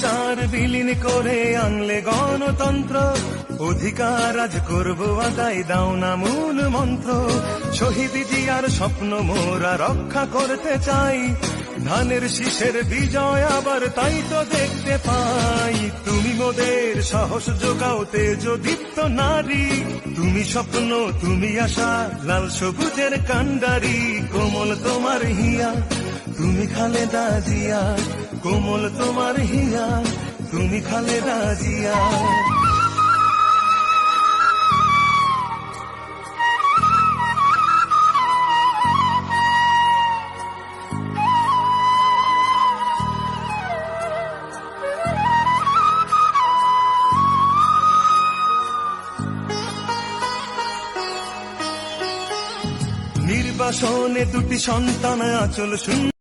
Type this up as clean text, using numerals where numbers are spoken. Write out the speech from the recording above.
চার বিলীন করে আনলে গণতন্ত্র, অধিকার আজ করবো আদায়, দাও না মূল মন্ত্র। শহীদ জিয়ার স্বপ্ন মোরা রক্ষা করতে চাই, ধানের শীষের বিজয় আবার তাই তো দেখতে পাই। তুমি মোদের সাহস যোগাও, তেজ দীপ্ত নারী, তুমি স্বপ্ন তুমি আশা, লাল সবুজের কান্ডারি। কোমল তোমার হিয়া, তুমি খালেদা জিয়া, কোমল তোমার হিয়া, তুমি খালেদা জিয়া। নির্বাসনে দুটি সন্তান আঁচল শূন্য